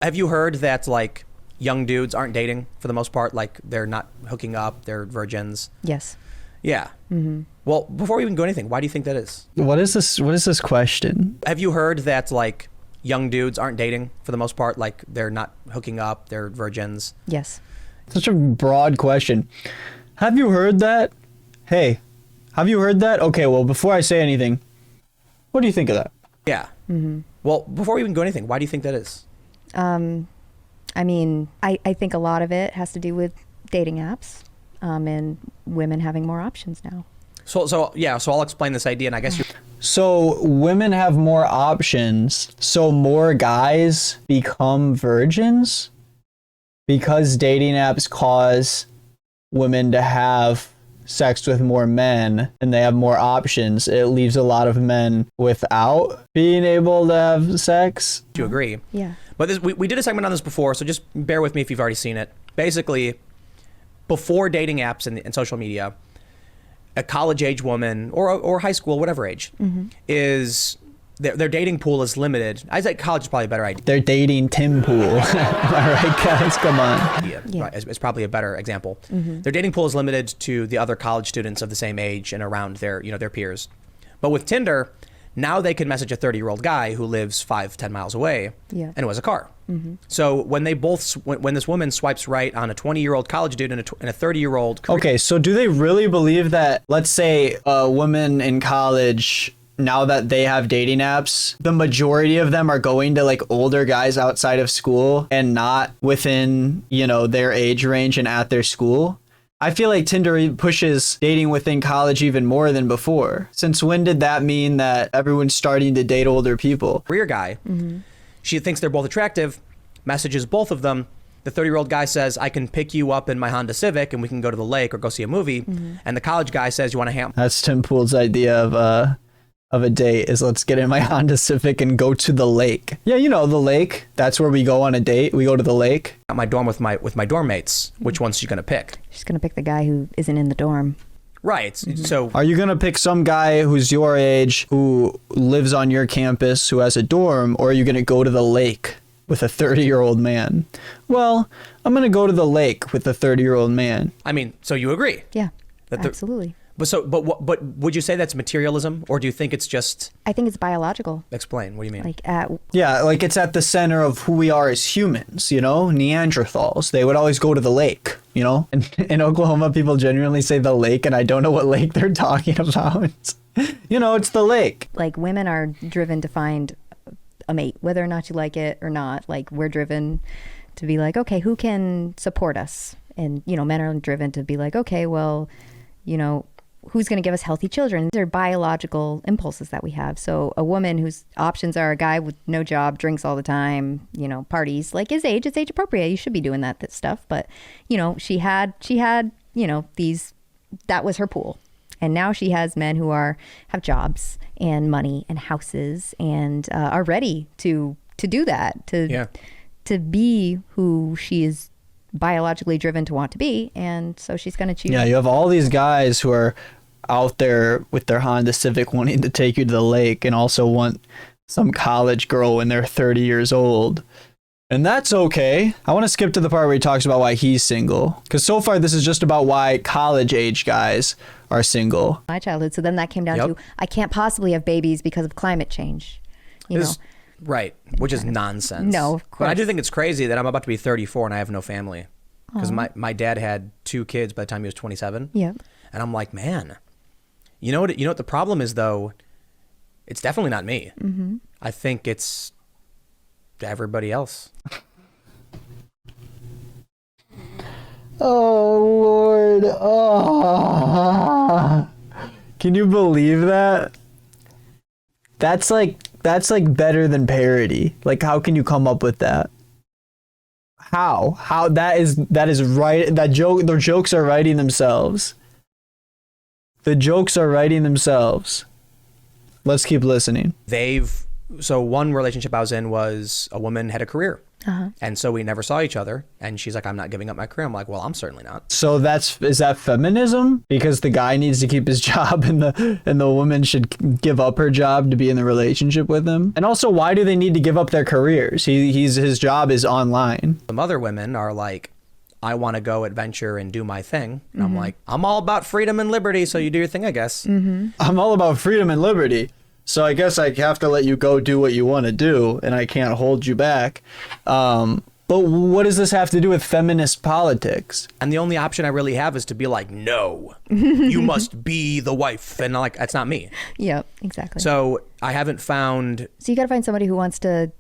Have you heard that like young dudes aren't dating for the most part? Like they're not hooking up, they're virgins. Yes. Yeah. Well, before we even go anything, why do you think that is? What is this question? Have you heard that like young dudes aren't dating for the most part? Like they're not hooking up, they're virgins. Yes. Such a broad question. Have you heard that? Hey, have you heard that? Okay, well, before I say anything, what do you think of that? Yeah. Well, before we even go anything, why do you think that is? I mean, I think a lot of it has to do with dating apps, and women having more options now. So I'll explain this idea, and I guess you. So women have more options, so more guys become virgins because dating apps cause women to have sex with more men and they have more options. It leaves a lot of men without being able to have sex. Do you agree? Yeah. But we did a segment on this before, so just bear with me if you've already seen it. Basically, before dating apps and social media, a college-age woman or high school, whatever age, is their dating pool is limited. I'd say college is probably a better idea. Their dating Tim pool. All right, guys, come on. Yeah. Right, it's probably a better example. Their dating pool is limited to the other college students of the same age and around their peers. But with Tinder, now they can message a 30-year-old guy who lives 5-10 miles away and who has a car. So when this woman swipes right on a 20-year-old college dude and a 30-year-old... Okay, so do they really believe that, let's say a woman in college, now that they have dating apps, the majority of them are going to like older guys outside of school and not within, their age range and at their school? I feel like Tinder pushes dating within college even more than before. Since when did that mean that everyone's starting to date older people? Career guy. She thinks they're both attractive, messages both of them. The 30-year-old guy says, I can pick you up in my Honda Civic and we can go to the lake or go see a movie. And the college guy says, you want to hang out? That's Tim Pool's idea of a date is let's get in my Honda Civic and go to the lake. Yeah, the lake. That's where we go on a date. We go to the lake. At my dorm with my dorm mates. Which one's she gonna pick? She's gonna pick the guy who isn't in the dorm. Right. So are you gonna pick some guy who's your age, who lives on your campus, who has a dorm, or are you gonna go to the lake with a 30-year-old man? Well, I'm gonna go to the lake with a 30-year-old man. I mean, so you agree? Yeah, absolutely. But would you say that's materialism, or do you think it's just? I think it's biological. Explain. What do you mean? Like it's at the center of who we are as humans. Neanderthals. They would always go to the lake. And in Oklahoma, people genuinely say the lake, and I don't know what lake they're talking about. It's the lake. Like women are driven to find a mate, whether or not you like it or not. Like we're driven to be like, okay, who can support us? And men are driven to be like, okay, well, who's going to give us healthy children? These are biological impulses that we have. So a woman whose options are a guy with no job, drinks all the time, parties, like it's age appropriate. You should be doing that stuff. But, she had, these, that was her pool. And now she has men who have jobs and money and houses and are ready to do that, to be who she is biologically driven to want to be. And so she's going to choose. Yeah, you have all these guys who are out there with their Honda Civic wanting to take you to the lake and also want some college girl when they're 30 years old. And that's okay. I want to skip to the part where he talks about why he's single. Because so far this is just about why college age guys are single. My childhood. So then that came down to, I can't possibly have babies because of climate change. Right, which is nonsense. No, of course. But I do think it's crazy that I'm about to be 34 and I have no family. Because my dad had 2 kids by the time he was 27. Yeah. And I'm like, man, you know what the problem is though? It's definitely not me. I think it's everybody else. Oh Lord. Oh. Can you believe that? That's like better than parody. Like, how can you come up with that? How that is right. The jokes are writing themselves. The jokes are writing themselves. Let's keep listening. So one relationship I was in was a woman had a career. And so we never saw each other. And she's like, I'm not giving up my career. I'm like, well, I'm certainly not. So is that feminism? Because the guy needs to keep his job and the woman should give up her job to be in the relationship with him? And also, why do they need to give up their careers? His job is online. Some other women are like, I want to go adventure and do my thing. And I'm like, I'm all about freedom and liberty. So you do your thing, I guess. I'm all about freedom and liberty. So I guess I have to let you go do what you want to do, and I can't hold you back. But what does this have to do with feminist politics? And the only option I really have is to be like, no, you must be the wife. And like, that's not me. Yep, exactly. So I haven't found. So you got to find somebody who wants to,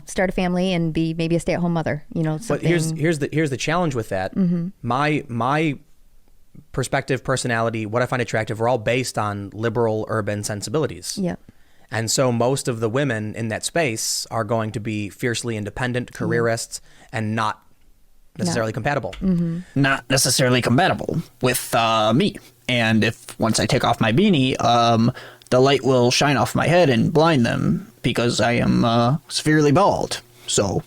start a family and be maybe a stay-at-home mother. But here's the challenge with that. My perspective, personality, what I find attractive are all based on liberal urban sensibilities. Yep. And so most of the women in that space are going to be fiercely independent, careerists, and not necessarily compatible. Not necessarily compatible with me. And if once I take off my beanie, the light will shine off my head and blind them because I am severely bald. So...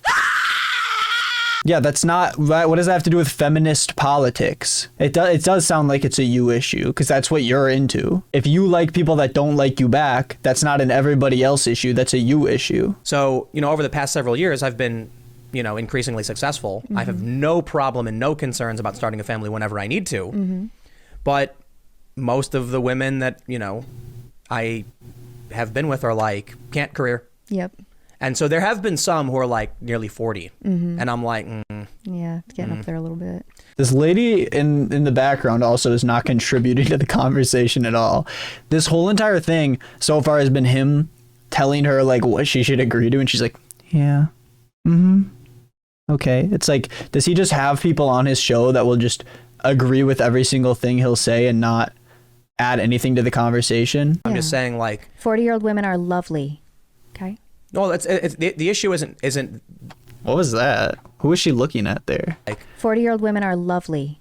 Yeah, that's not. What does that have to do with feminist politics? It does sound like it's a you issue because that's what you're into. If you like people that don't like you back, that's not an everybody else issue. That's a you issue. So, over the past several years, I've been, increasingly successful. I have no problem and no concerns about starting a family whenever I need to. But most of the women that, I have been with are like, can't career. Yep. And so there have been some who are like nearly 40. And I'm like, yeah, it's getting up there a little bit. This lady in the background also is not contributing to the conversation at all. This whole entire thing so far has been him telling her like what she should agree to. And she's like, yeah. Okay. It's like, does he just have people on his show that will just agree with every single thing he'll say and not add anything to the conversation? I'm just saying like 40-year-old women are lovely. Okay. No, it's the issue isn't. What was that? Who was she looking at there? Like 40-year-old women are lovely.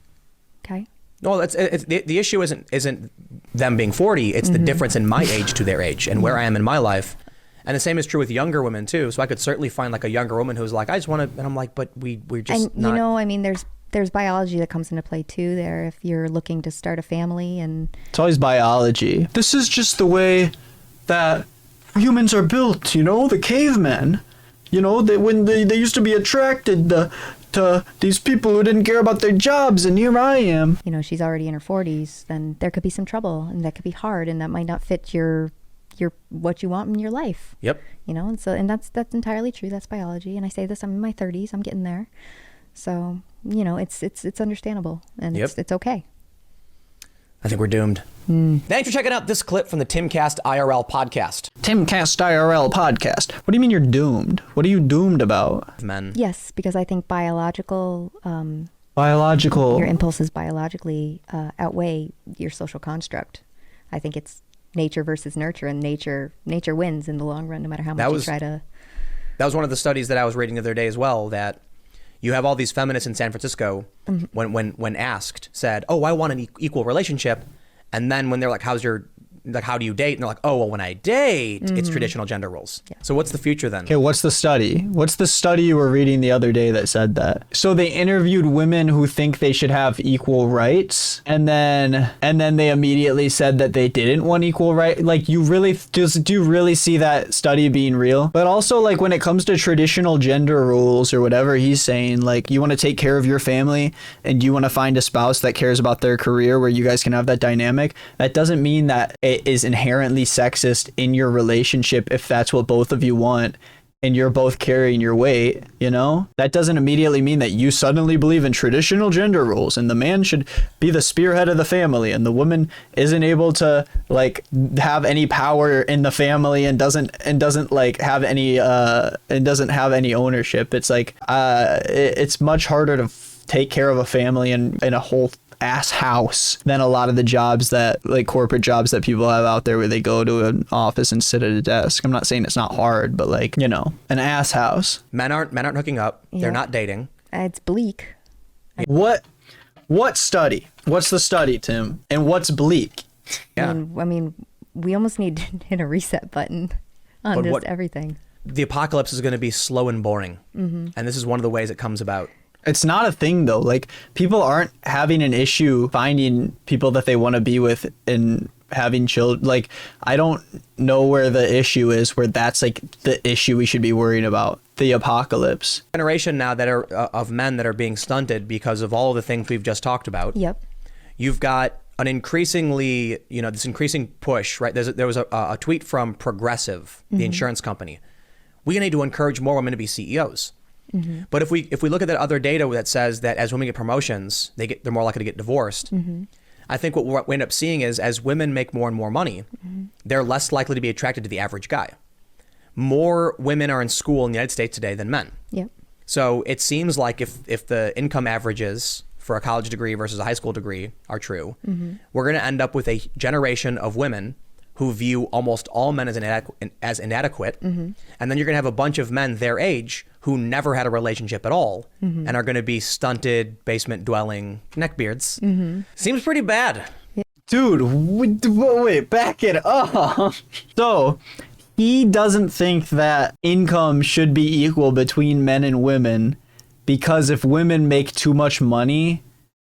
Okay. No, it's the issue isn't them being 40. It's the difference in my age to their age and where I am in my life. And the same is true with younger women too. So I could certainly find like a younger woman who's like, I just want to, and I'm like, but we're just and not. There's biology that comes into play too there if you're looking to start a family. And it's always biology. This is just the way that humans are built, the cavemen, when they used to be attracted to these people who didn't care about their jobs, and here I am. She's already in her 40s, then there could be some trouble, and that could be hard, and that might not fit your what you want in your life. Yep. And that's entirely true. That's biology, and I say this, I'm in my 30s, I'm getting there, so it's understandable, and it's okay. I think we're doomed. Thanks for checking out this clip from the Timcast IRL podcast. Timcast IRL podcast. What do you mean you're doomed? What are you doomed about? Men. Yes, because I think biological your impulses biologically outweigh your social construct. I think it's nature versus nurture, and nature wins in the long run, no matter how much you try to. That was one of the studies that I was reading the other day as well, that you have all these feminists in San Francisco when asked said, oh, I want an equal relationship. And then when they're like, how do you date? And they're like, oh, well, when I date, it's traditional gender roles. Yeah. So what's the future then? Okay, what's the study? What's the study you were reading the other day that said that? So they interviewed women who think they should have equal rights, and then they immediately said that they didn't want equal right. Like, do you really see that study being real? But also, like, when it comes to traditional gender roles or whatever he's saying, like, you want to take care of your family and you want to find a spouse that cares about their career where you guys can have that dynamic. That doesn't mean that it is inherently sexist in your relationship if that's what both of you want and you're both carrying your weight, That doesn't immediately mean that you suddenly believe in traditional gender roles and the man should be the spearhead of the family and the woman isn't able to like have any power in the family and doesn't like have any and doesn't have any ownership. It's like it's much harder to take care of a family and a whole ass house than a lot of the jobs that like corporate jobs that people have out there where they go to an office and sit at a desk. I'm not saying it's not hard, but like, an ass house. Men aren't hooking up. Yeah. They're not dating. It's bleak. What study? What's the study, Tim? And what's bleak? Yeah. I mean, we almost need to hit a reset button on everything. the apocalypse is going to be slow and boring. And this is one of the ways it comes about. It's not a thing though. Like, people aren't having an issue finding people that they want to be with and having children. Like, I don't know where the issue is, where that's like the issue we should be worrying about. The apocalypse. Generation now that are of men that are being stunted because of all of the things we've just talked about. Yep. You've got an increasingly, this increasing push, right? There was a tweet from Progressive, the insurance company. We need to encourage more women to be CEOs. But if we look at that other data that says that as women get promotions, they're more likely to get divorced. I think what we end up seeing is as women make more and more money, they're less likely to be attracted to the average guy. More women are in school in the United States today than men. Yep. So it seems like if the income averages for a college degree versus a high school degree are true, we're going to end up with a generation of women who view almost all men as inadequate. And then you're going to have a bunch of men their age who never had a relationship at all and are going to be stunted, basement dwelling neckbeards. Seems pretty bad. Dude, wait, back it up. So, he doesn't think that income should be equal between men and women because if women make too much money,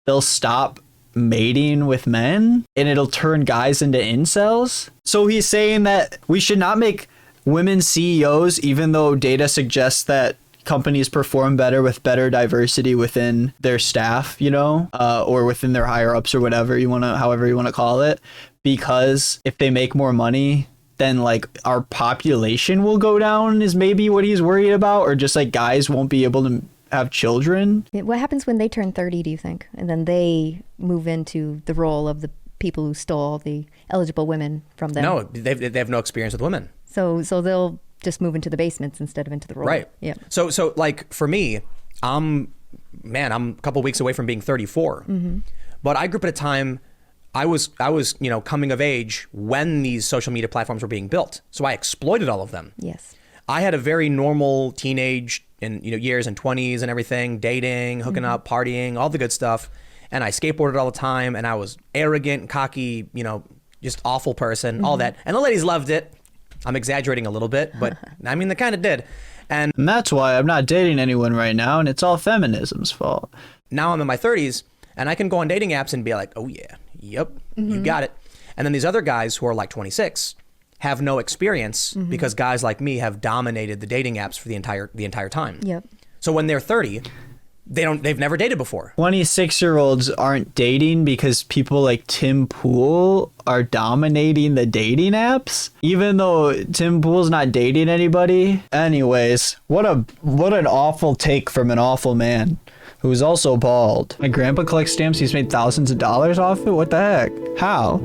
they'll stop mating with men and it'll turn guys into incels. So he's saying that we should not make women CEOs, even though data suggests that companies perform better with better diversity within their staff, or within their higher ups or whatever however you want to call it, because if they make more money, then like our population will go down is maybe what he's worried about, or just like guys won't be able to have children. What happens when they turn 30, do you think? And then they move into the role of the people who stole the eligible women from them. No, they have no experience with women. So they'll just move into the basements instead of into the role. Right. Yeah. So like for me, I'm a couple of weeks away from being 34. But I grew up at a time I was coming of age when these social media platforms were being built. So I exploited all of them. Yes. I had a very normal teenage years and 20s and everything, dating, hooking up, partying, all the good stuff. And I skateboarded all the time and I was arrogant, cocky, just awful person, all that. And the ladies loved it. I'm exaggerating a little bit, but I mean, they kind of did. And that's why I'm not dating anyone right now, and it's all feminism's fault. Now I'm in my 30s and I can go on dating apps and be like, oh yeah, yep, you got it. And then these other guys who are like 26 have no experience because guys like me have dominated the dating apps for the entire time. Yep. So when they're 30, they've never dated before. 26-year-olds aren't dating because people like Tim Pool are dominating the dating apps, even though Tim Pool's not dating anybody. Anyways, what an awful take from an awful man who's also bald. My grandpa collects stamps. He's made thousands of dollars off it. What the heck? How?